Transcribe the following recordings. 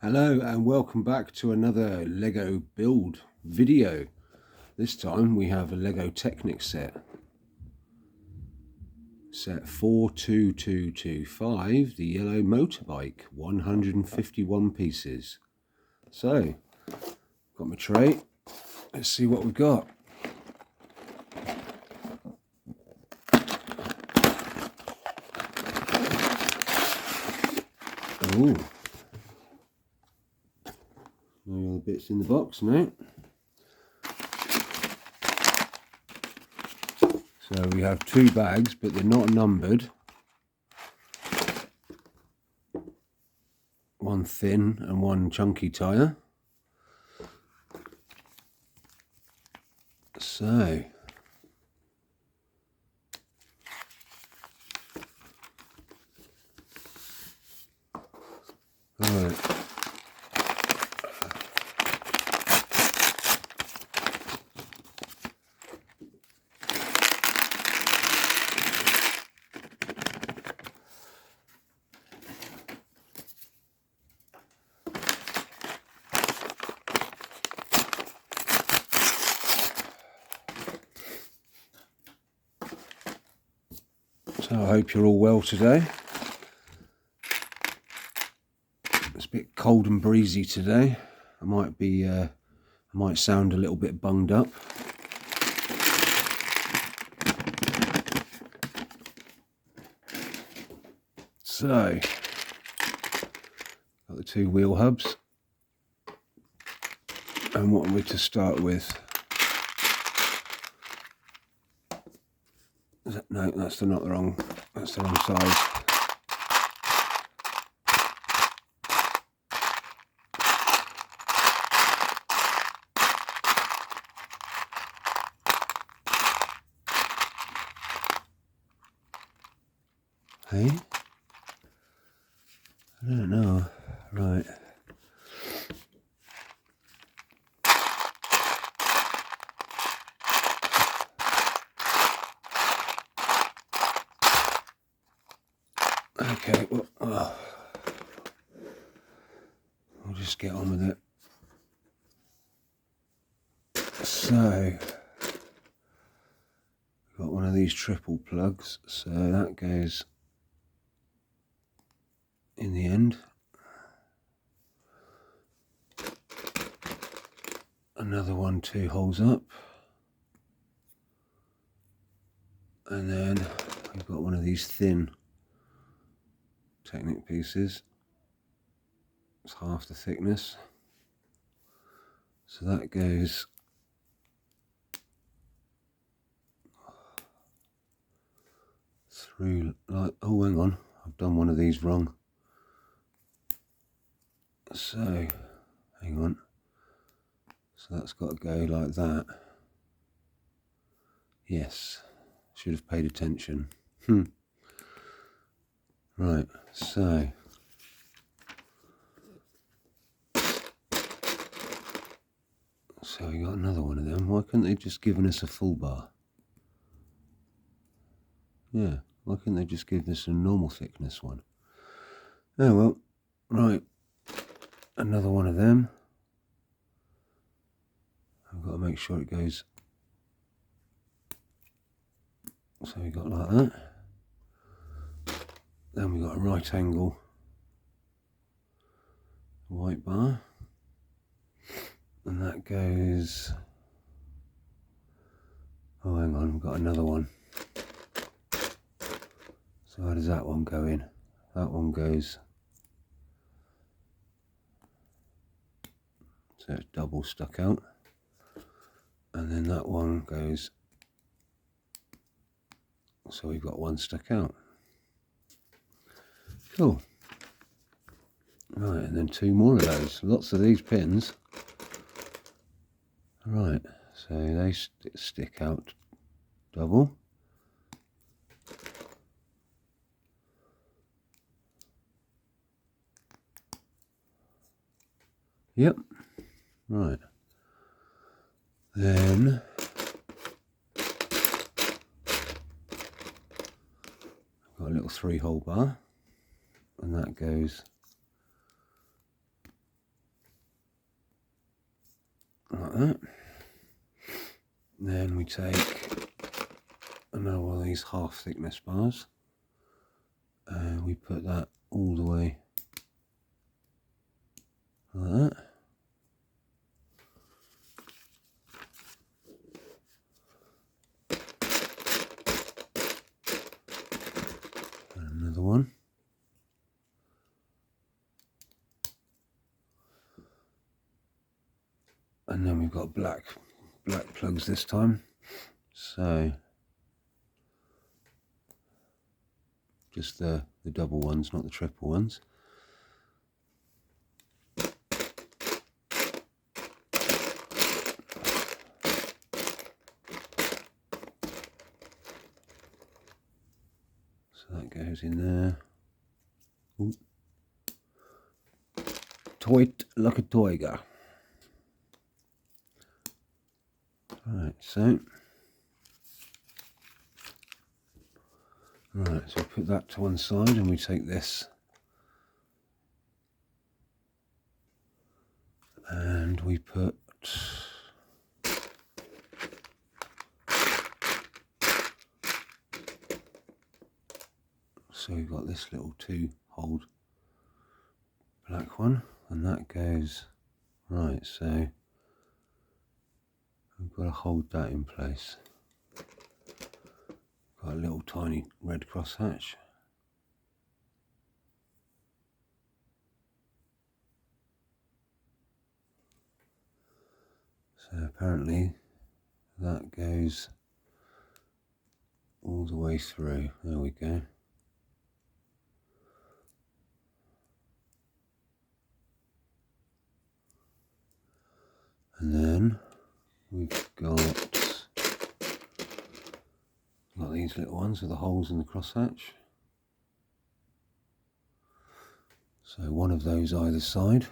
Hello and welcome back to another Lego build video. This time we have a Lego Technic set 42225, the Yello motorbike, 151 pieces. So, got my tray, let's see what we've got. Ooh. No other bits in the box now. So we have two bags, but they're not numbered. One thin and one chunky tyre. So right. So I hope you're all well today. It's a bit cold and breezy today. I might sound a little bit bunged up. So got the two wheel hubs. And what are we to start with? No, that's the wrong size. Hey? I don't know. Right. Okay, well, we'll just get on with it. So, got one of these triple plugs, so that goes in the end. Another one 2 holes up. And then we've got one of these thin Technic pieces. It's half the thickness. So that goes through like, oh hang on, I've done one of these wrong. So, hang on. So that's got to go like that. Yes, should have paid attention. Right, so we got another one of them. Why couldn't they just given us a full bar? Yeah, why couldn't they just give this a normal thickness one? Oh well, right, another one of them. I've got to make sure it goes. So we got like that. Then we got a right angle white bar. And that goes, oh hang on, we've got another one. So how does that one go in? That one goes, so it's double stuck out. And then that one goes, so we've got one stuck out. Cool. Right, and then 2 more of those. Lots of these pins. Right, so they stick out double. Yep. Right. Then I've got a little 3-hole bar, and that goes like that. Then we take another one of these half thickness bars and we put that all the way like that. And another one. And then we've got black plugs this time. So just the double ones, not the triple ones. So that goes in there. Ooh. Tight like a tiger. Right, so we put that to one side and we take this and we put so we've got this little 2-hole black one, and that goes right, so we've got to hold that in place. Got a little tiny red crosshatch. So apparently that goes all the way through. There we go. And then we've got these little ones with the holes in the crosshatch. So one of those either side.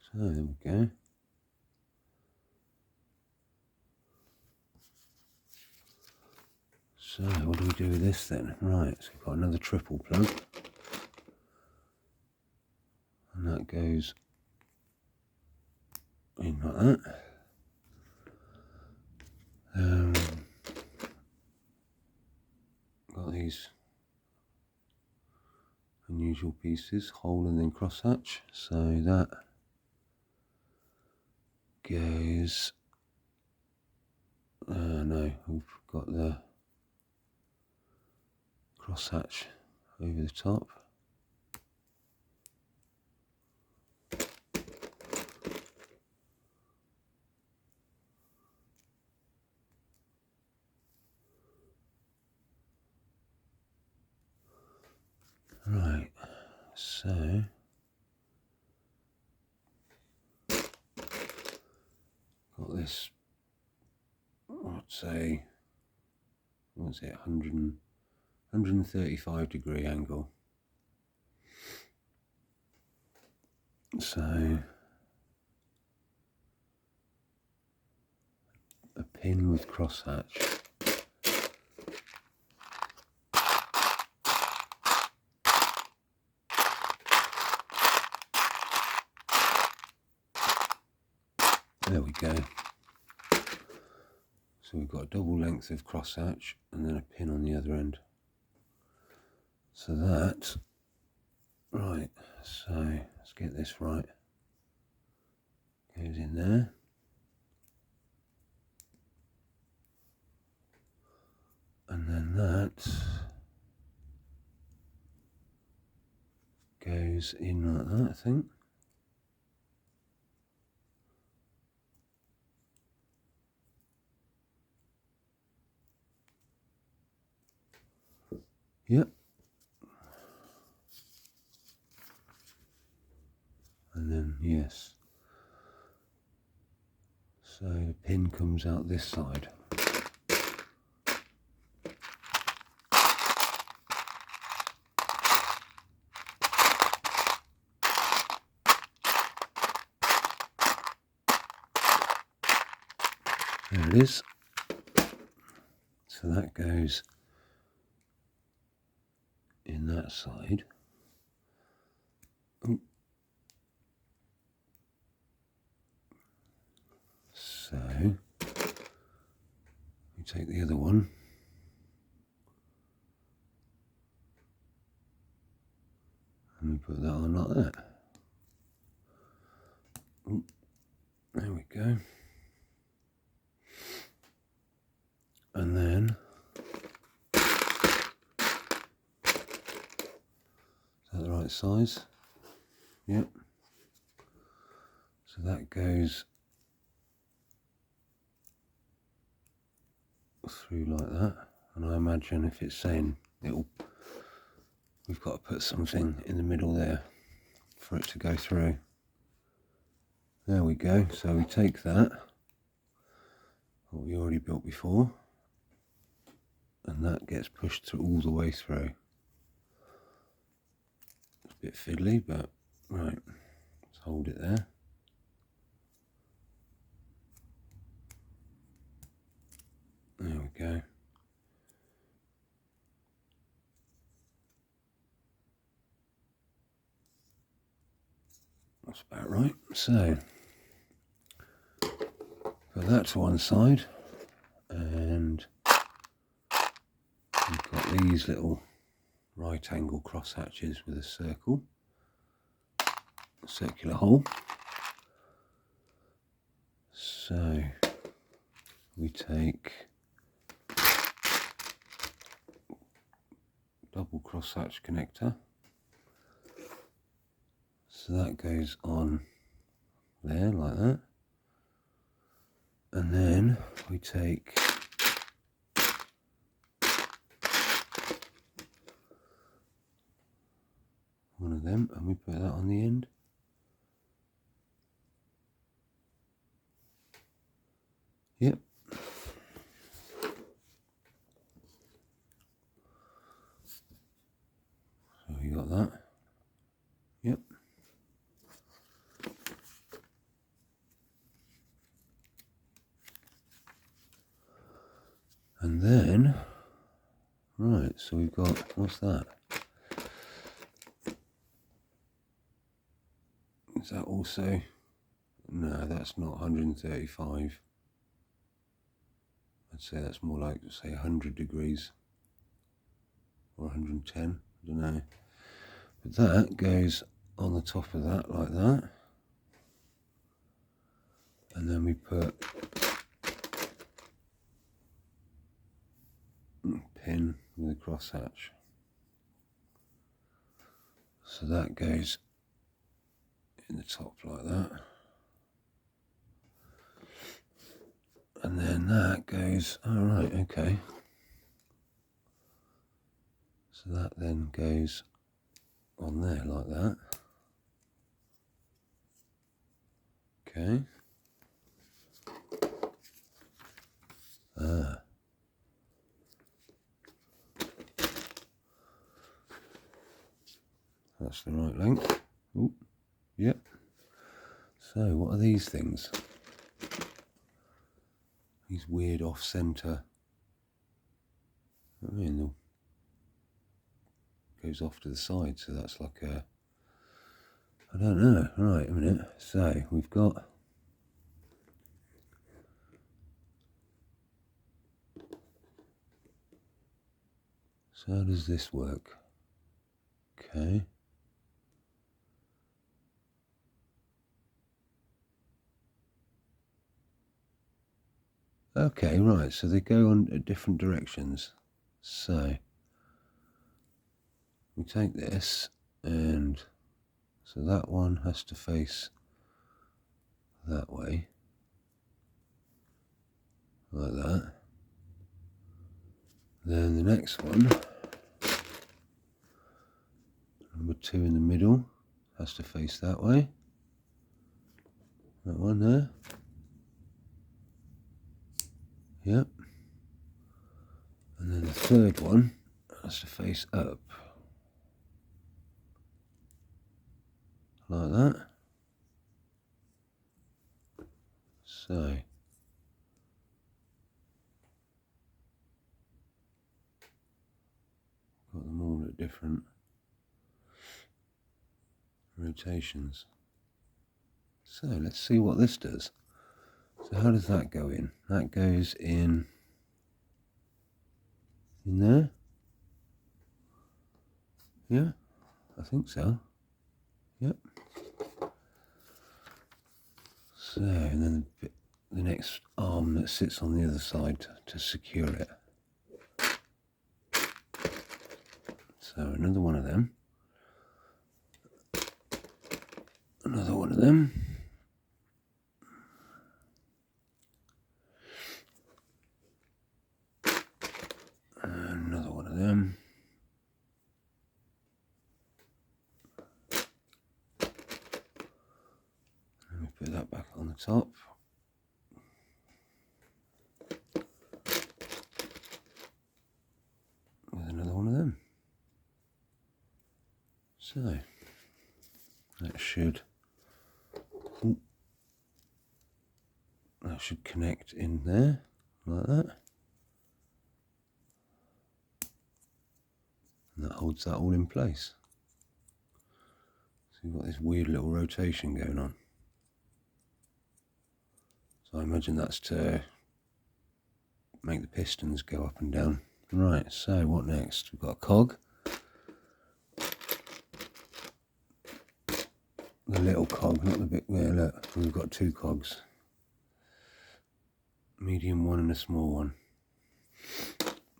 So there we go. So what do we do with this then? Right, so we've got another triple plug. And that goes in like that. Got these unusual pieces, hole and then crosshatch. So that goes, no, we've got the crosshatch over the top. Right, so got this, I'd say, what's it, 135 degree angle. So a pin with crosshatch. There we go. So we've got a double length of crosshatch and then a pin on the other end. So that, right, so let's get this right. Goes in there. And then that goes in like that, I think. Yep. And then, yes. So the pin comes out this side. There it is. So that goes in that side. Oh. So we take the other one. And we put that on like that. Oh, there we go. And then is that the right size? Yep. So that goes through like that. And I imagine if it's saying we've got to put something in the middle there for it to go through. There we go. So we take that, what we already built before, and that gets pushed through all the way through. It's a bit fiddly, but right, let's hold it there. There we go. That's about right. So put that to one side, and we've got these little right angle cross hatches with a circular hole. So we take double cross hatch connector. So that goes on there like that. And then we take one of them and we put that on the end. Yep. So we got that. Yep. And then, right, so we've got, what's that? Is that also, no, that's not 135. I'd say that's more like, say, 100 degrees or 110, I don't know. But that goes on the top of that like that. And then we put a pin with a crosshatch. So that goes in the top like that. And then that goes, oh right, okay. So that then goes on there like that. Okay. That's the right length. Oh, yep. So what are these things? These weird off-center. I mean, goes off to the side, so that's like a, I don't know. Right, a minute. So we've got so how does this work? Okay. Okay, right, so they go on at different directions. So we take this, and so that one has to face that way, like that. Then the next one, number 2 in the middle, has to face that way. That one there. Yep. And then the third one has to face up. Like that. So at different rotations. So let's see what this does. So how does that go in? That goes in there. Yeah, I think so. Yep. So, and then the next arm that sits on the other side to secure it. So another one of them. Another one of them. Another one of them. Let me put that back on the top. With another one of them. So that should connect in there like that. And that holds that all in place. So you've got this weird little rotation going on. So I imagine that's to make the pistons go up and down. Right, so what next? We've got a cog. The little cog, not the big, yeah, look, we've got two cogs. Medium one and a small one.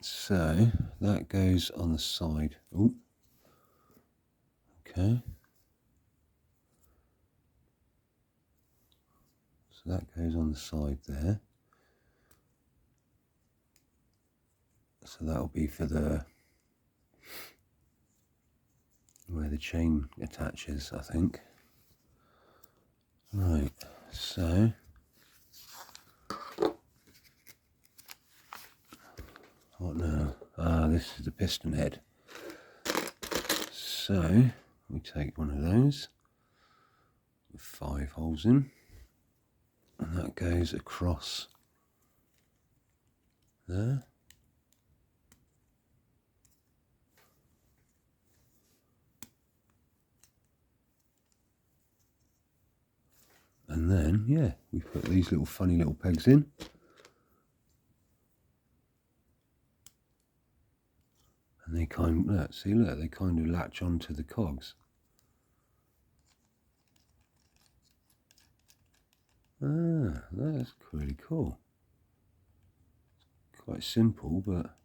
So that goes on the side. Oh, okay. So that goes on the side there. So that'll be for where the chain attaches, I think. Right, so what now? This is the piston head. So we take one of those with 5 holes in, and that goes across there. And then, yeah, we put these little funny little pegs in. And they kind of, look, they kind of latch onto the cogs. Ah, that's really cool. Quite simple, but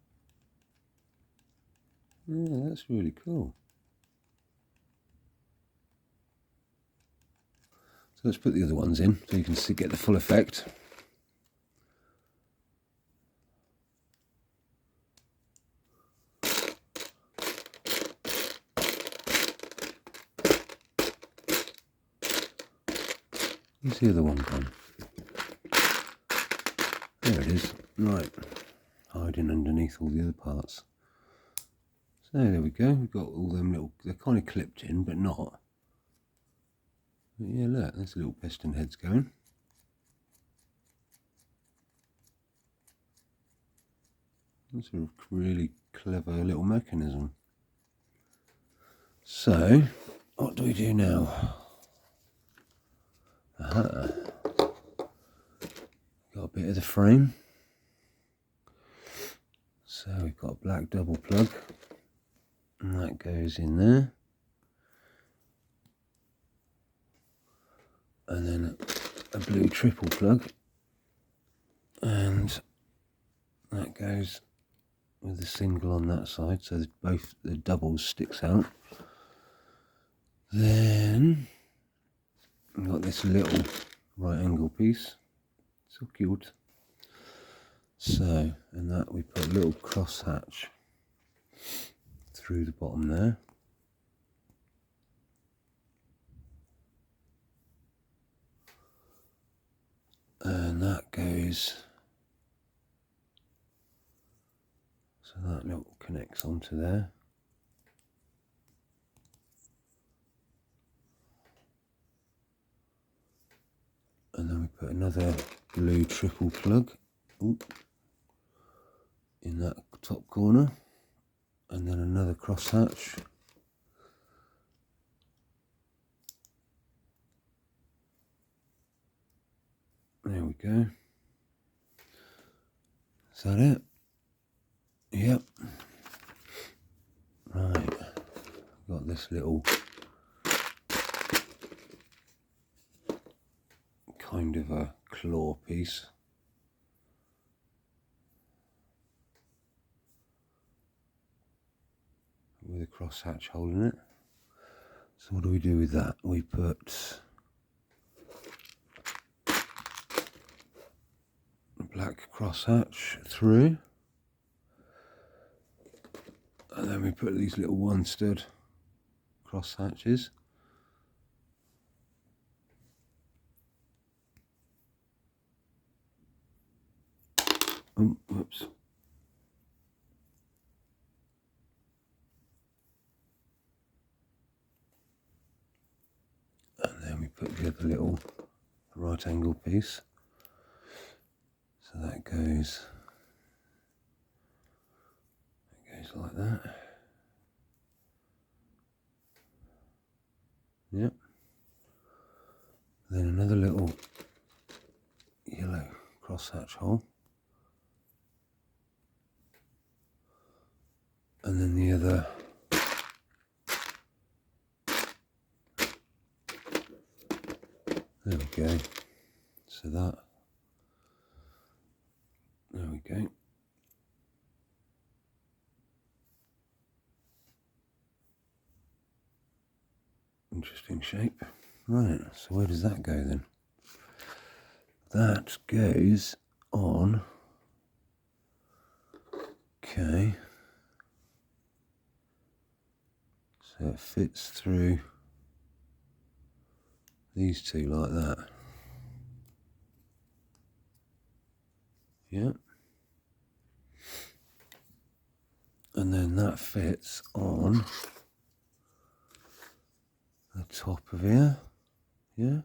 yeah, that's really cool. So let's put the other ones in so you can see, get the full effect. Where's the other one gone? There it is. Right, hiding underneath all the other parts. So there we go. We've got all them little. They're kind of clipped in, but not. But yeah, look, there's little piston heads going. That's a really clever little mechanism. So, what do we do now? Got a bit of the frame. So we've got a black double plug, and that goes in there. And then a blue triple plug, and that goes with the single on that side, so both the doubles sticks out. Then we've got this little right angle piece, so cute. So, and that we put a little cross hatch through the bottom there. And that goes, so that little connects onto there. And then we put another blue triple plug in that top corner, and then another crosshatch. There we go. Is that it? Yep. Right. Got this little kind of a claw piece. With a crosshatch hole in it. So what do we do with that? We put a black crosshatch through, and then we put these little one stud crosshatches. Oh, whoops. And then we put the other little right angle piece. So that goes like that. Yep. Then another little yellow crosshatch hole. And then the other there we go. So that, there we go. Interesting shape. Right, so where does that go then? That goes on, okay, so it fits through these two like that. Yep. And then that fits on the top of here, yeah.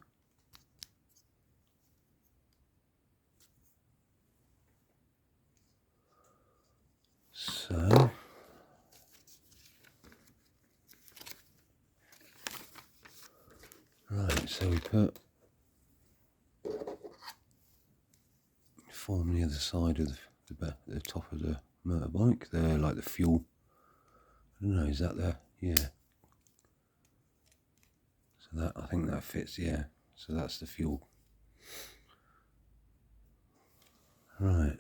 So, right, so we put, form the other side of the top of the motorbike there, like the fuel. I don't know, is that there? Yeah. So that, I think that fits, yeah. So that's the fuel. Right.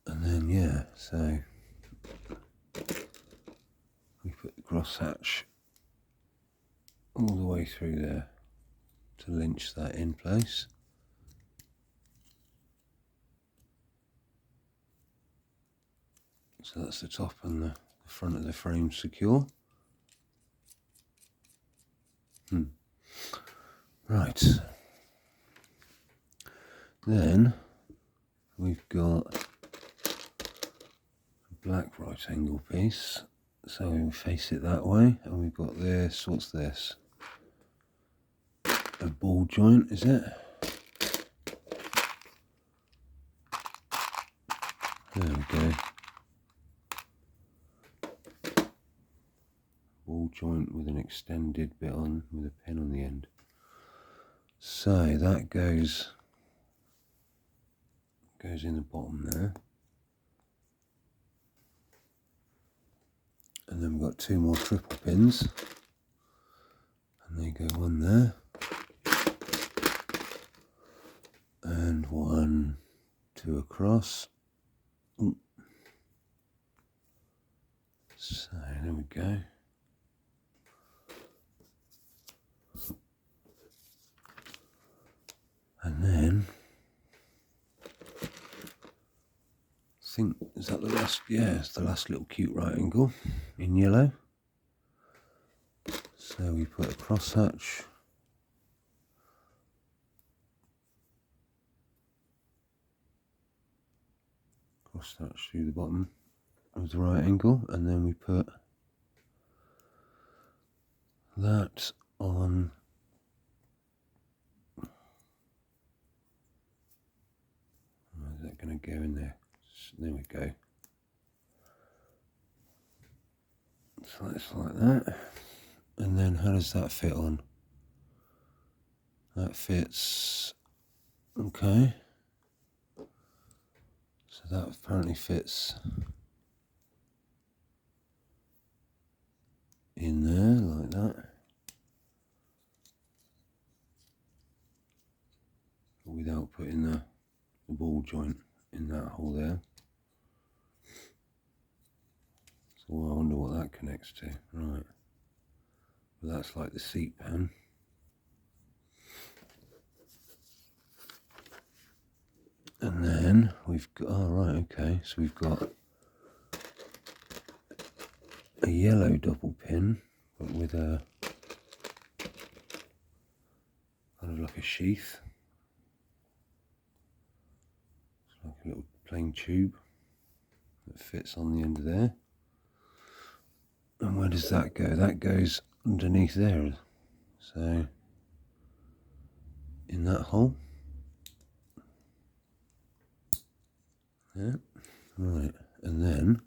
And then, yeah, so we put the crosshatch all the way through there to lynch that in place. So that's the top and the front of the frame secure. Right. Then we've got a black right angle piece. So we face it that way, and we've got this, what's this? A ball joint, is it? There we go. Ball joint with an extended bit on, with a pin on the end. So that goes in the bottom there. And then we've got two more triple pins. And they go one there. And one, two across. Ooh. So there we go. And then, I think, is that the last, yeah, it's the last little cute right angle in yellow. So we put a crosshatch through the bottom of the right angle, and then we put that on where's that going to go in there? There we go. So it's like that. And then how does that fit on? That fits, okay. So that apparently fits in there like that. Without putting the ball joint in that hole there. So I wonder what that connects to. Right. Well, that's like the seat pan. And then we've got, oh right, okay, so we've got a yellow double pin, but with a kind of like a sheath. It's like a little plain tube that fits on the end of there. And where does that go? That goes underneath there. So in that hole. Yeah, right. And then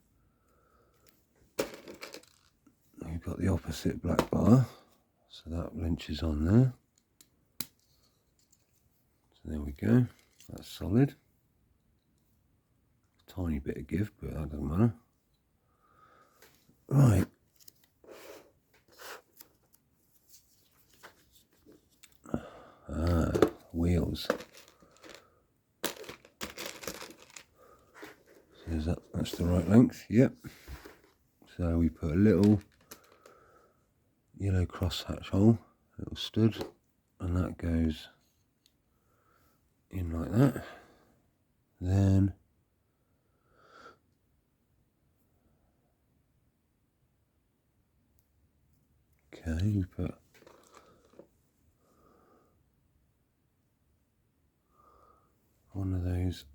we've got the opposite black bar. So that wrenches on there. So there we go. That's solid. Tiny bit of give, but that doesn't matter. Right. Wheels. So that's the right length, yep. So we put a little yellow crosshatch hole, little stud, and that goes in like that. Then okay, we put one of those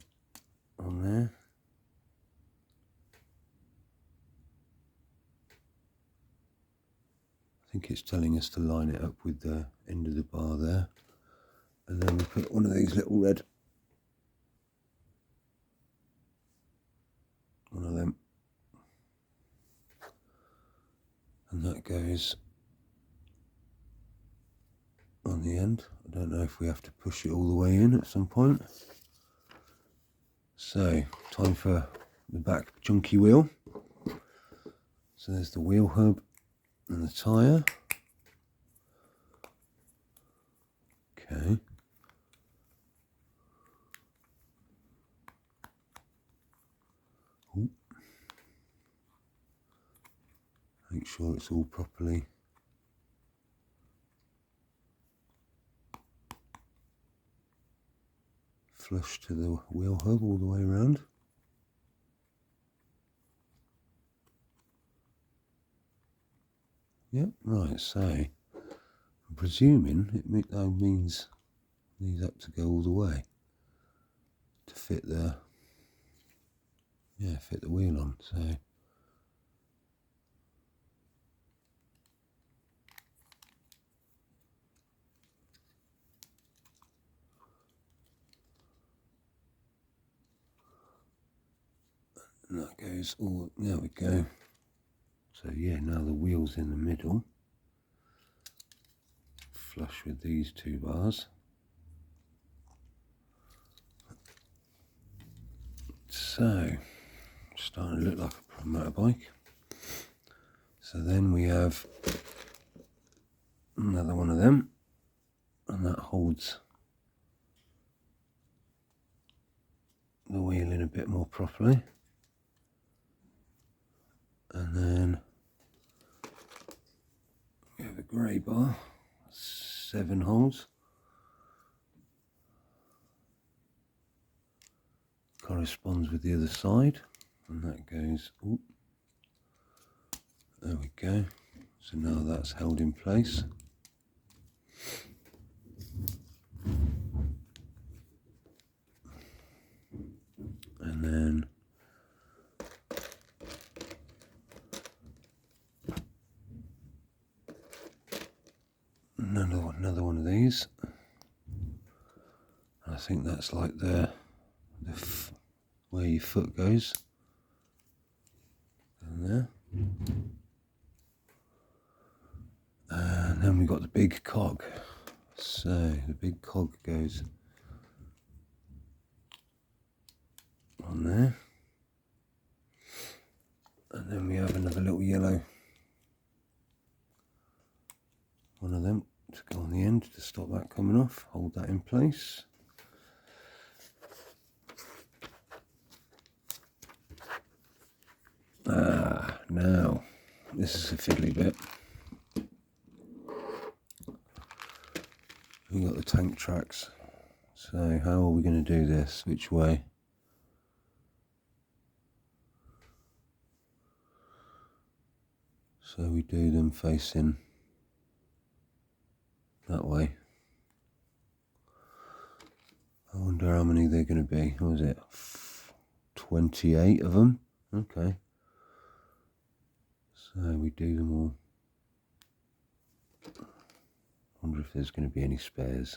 on there. I think it's telling us to line it up with the end of the bar there. And then we put one of these little red, one of them, and that goes on the end. I don't know if we have to push it all the way in at some point. So, time for the back chunky wheel. So there's the wheel hub and the tyre. Okay. Ooh. Make sure it's all properly flush to the wheel hub all the way around. Yep, right, so I'm presuming that means these up to go all the way to fit the wheel on. So and that goes all, there we go. So yeah, now the wheel's in the middle, flush with these two bars. So, starting to look like a motorbike. So then we have another one of them, and that holds the wheel in a bit more properly. And then we have a grey bar, 7 holes. Corresponds with the other side, and that goes, ooh, there we go. So now that's held in place. And then another one of these. I think that's like where your foot goes. And there. And then we got the big cog. So the big cog goes on there. And then we have another little yellow one of them to go on the end to stop that coming off. Hold that in place. Now this is a fiddly bit. We got the tank tracks. So how are we going to do this? Which way? So we do them facing that way. I wonder how many they're going to be. What was it? 28 of them? Okay. So we do them all. Wonder if there's going to be any spares.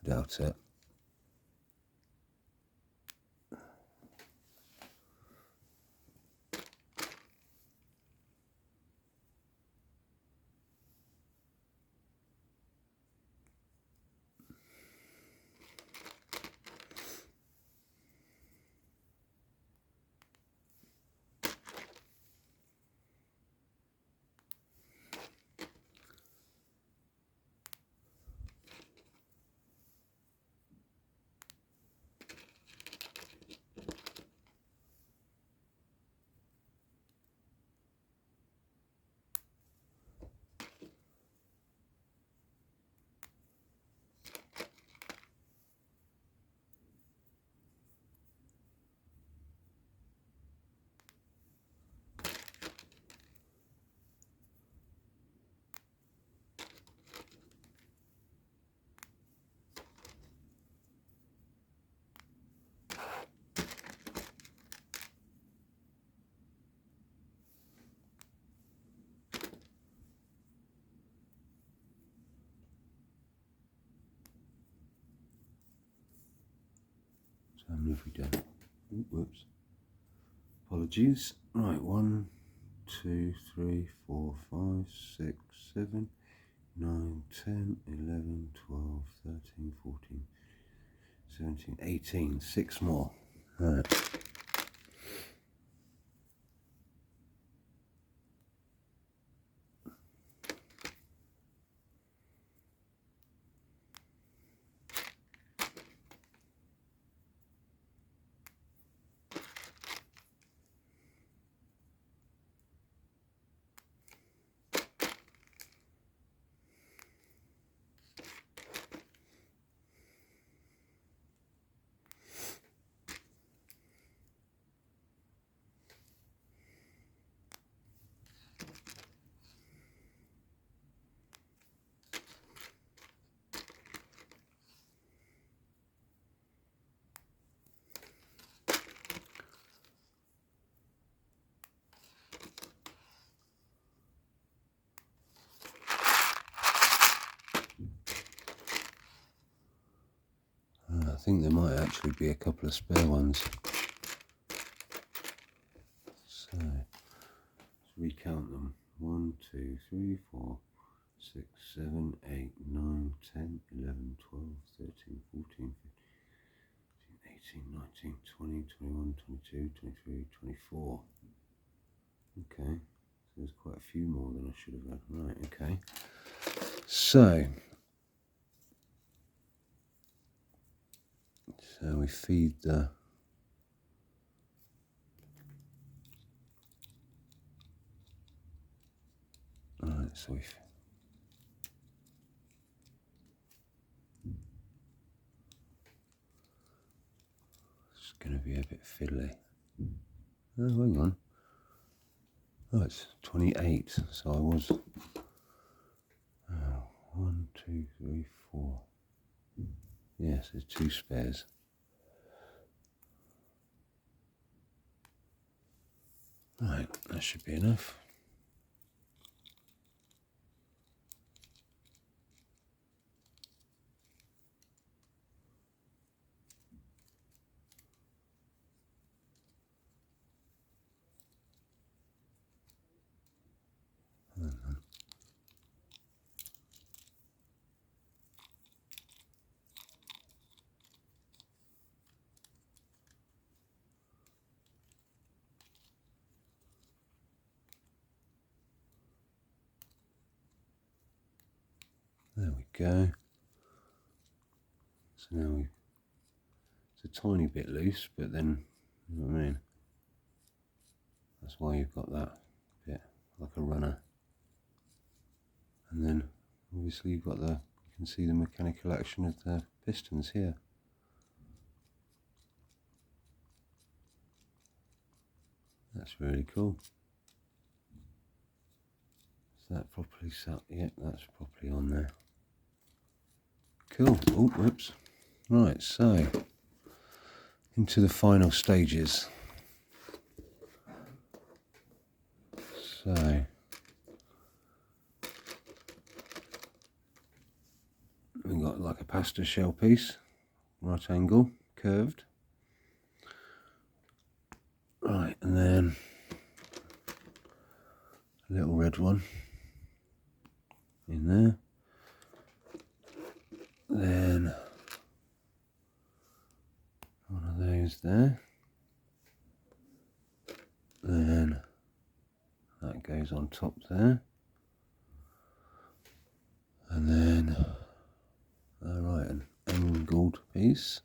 I doubt it. So how many have we done? Ooh, whoops. Apologies. Right, 1, 2, 3, 4, 5, 6, 7, 9, 10, 11, 12, 13, 14, 17, 18. 6 more. Right. I think there might actually be a couple of spare ones. So let's recount them. 1, 2, 3, 4, 6, 7, 8, 9, 10, 11, 12, 13, 14, 15, 18, 19, 20, 21, 22, 23, 24. Okay, so there's quite a few more than I should have had. Right, okay. So we feed the so it's going to be a bit fiddly. Oh, hang on. Oh, it's 28. So I was 1, 2, 3, 4. Yes, there's 2 spares. Right, that should be enough. go. So now it's a tiny bit loose, but then, you know what I mean? That's why you've got that bit like a runner. And then obviously you can see the mechanical action of the pistons here. That's really cool. Is that properly set? Yep, that's properly on there. Cool. Oh, whoops. Right, so into the final stages. So we've got like a pasta shell piece, right angle, curved. Right, and then a little red one in there. Then one of those there. Then that goes on top there. And then, alright, an angled piece.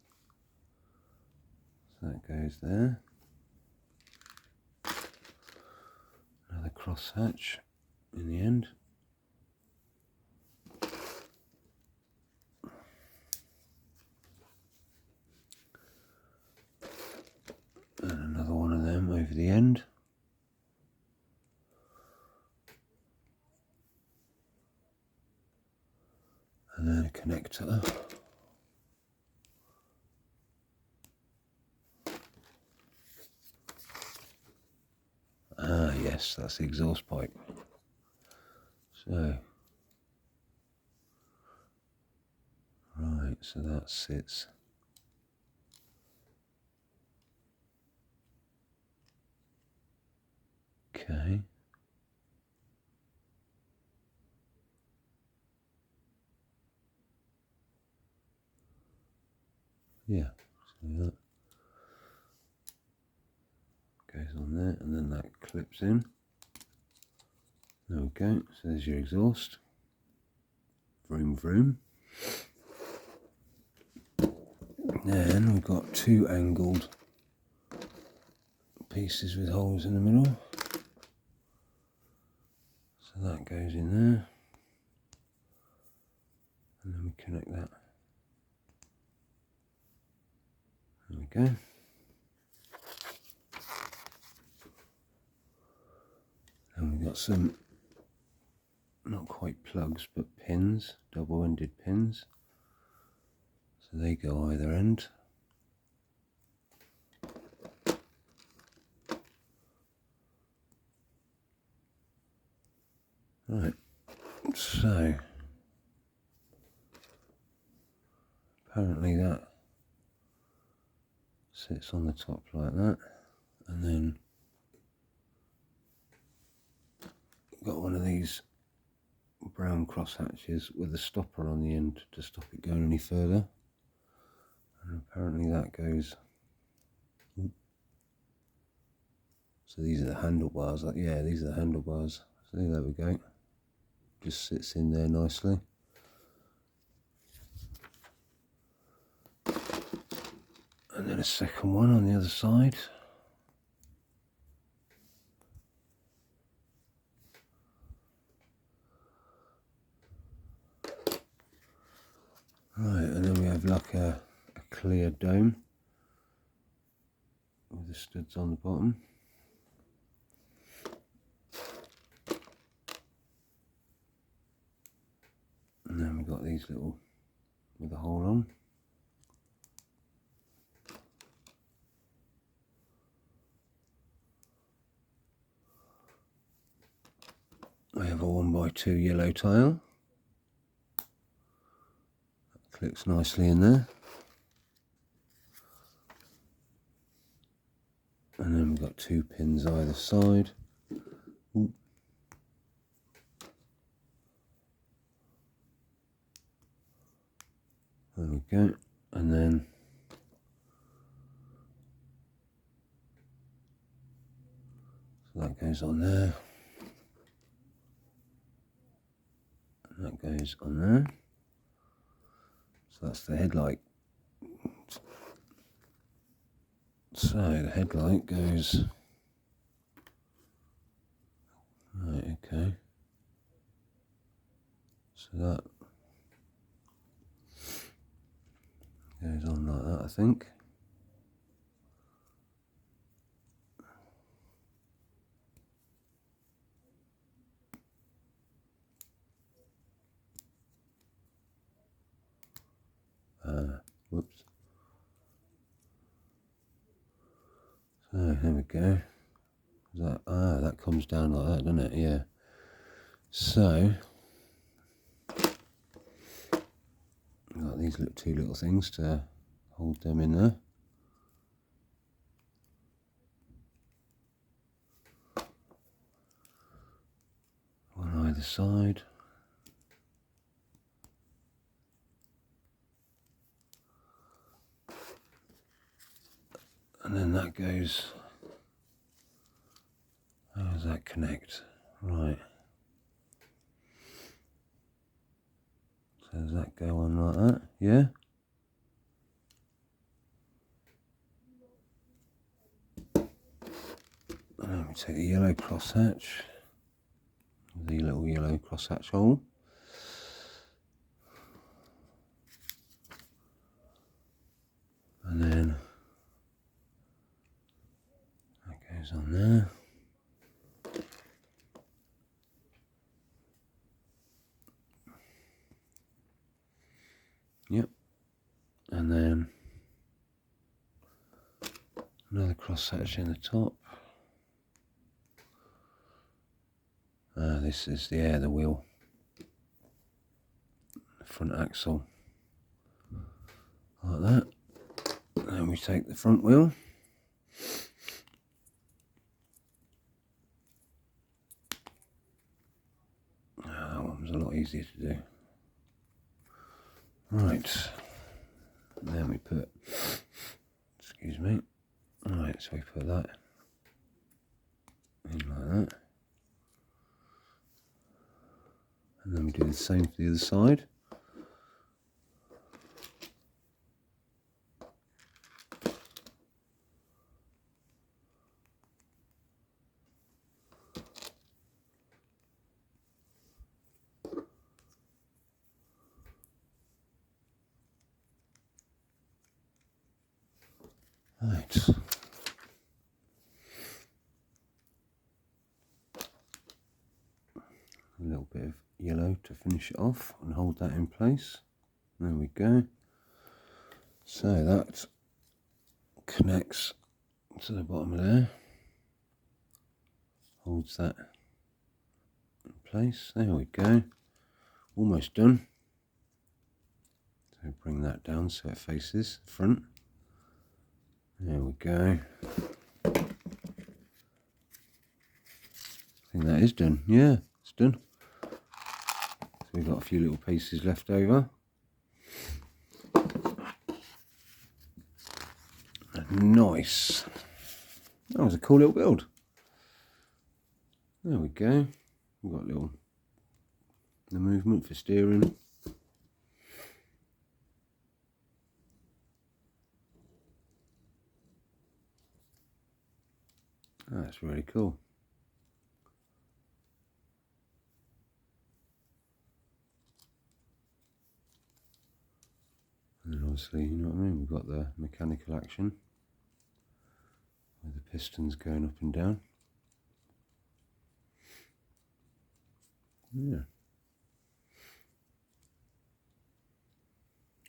So that goes there. Another cross hatch in the end. And another one of them over the end. And then a connector. Ah, yes, that's the exhaust pipe. So, right, so that sits. Okay. Yeah, so that goes on there, and then that clips in. There we go, so there's your exhaust. Vroom vroom. Then we've got two angled pieces with holes in the middle. So that goes in there. And then we connect that. There we go. And we've got some, not quite plugs, but pins, double-ended pins. So they go either end. Right, so apparently that sits on the top like that, and then got one of these brown cross hatches with a stopper on the end to stop it going any further, and apparently that goes. So these are the handlebars. Yeah, these are the handlebars. So there we go. Just sits in there nicely. And then a second one on the other side. Right, and then we have like a clear dome with the studs on the bottom. And then we've got these little with a hole on. We have a 1x2 yellow tile. That clips nicely in there. And then we've got two pins either side. Ooh. There we go. And then so that goes on there. And that goes on there. So that's the headlight. So the headlight goes, right, okay. So that goes on like that, I think. Whoops. So there we go. That comes down like that, doesn't it? Yeah. So got these two little things to hold them in there. On either side. And then that goes, how does that connect? Right. So does that go on like that? Yeah? And then we take the yellow crosshatch, the little yellow crosshatch hole. And then that goes on there. Yep. And then another crosshatch in the top. This is the wheel, the front axle, like that. Then we take the front wheel. That one was a lot easier to do. Right. And then we put, excuse me. Alright, so we put that in like that. And then we do the same for the other side. Right. A little bit of yellow to finish it off and hold that in place. There we go. So that connects to the bottom of there. Holds that in place. There we go. Almost done. So bring that down so it faces the front. There we go. I think that is done. Yeah, it's done. So we've got a few little pieces left over. Nice. That was a cool little build. There we go. We've got the movement for steering. That's really cool. And then obviously, you know what I mean, we've got the mechanical action with the pistons going up and down. Yeah.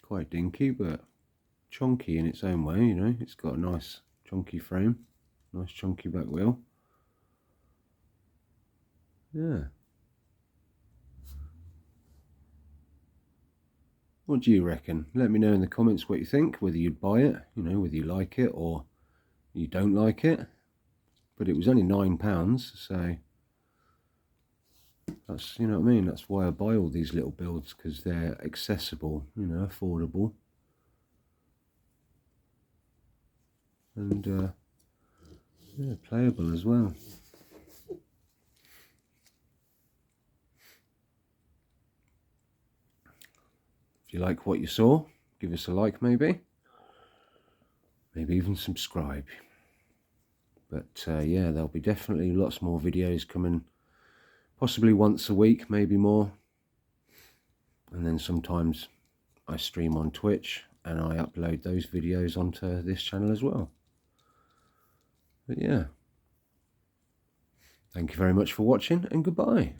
Quite dinky, but chunky in its own way, you know. It's got a nice chunky frame, nice chunky back wheel. Yeah. What do you reckon? Let me know in the comments what you think, whether you'd buy it, you know, whether you like it or you don't like it. But it was only £9, so that's, you know what I mean, that's why I buy all these little builds, because they're accessible, you know, affordable. And yeah, playable as well. If you like what you saw, give us a like maybe even subscribe. But yeah, there'll be definitely lots more videos coming, possibly once a week, maybe more. And then sometimes I stream on Twitch and I upload those videos onto this channel as well. But yeah, thank you very much for watching, and goodbye.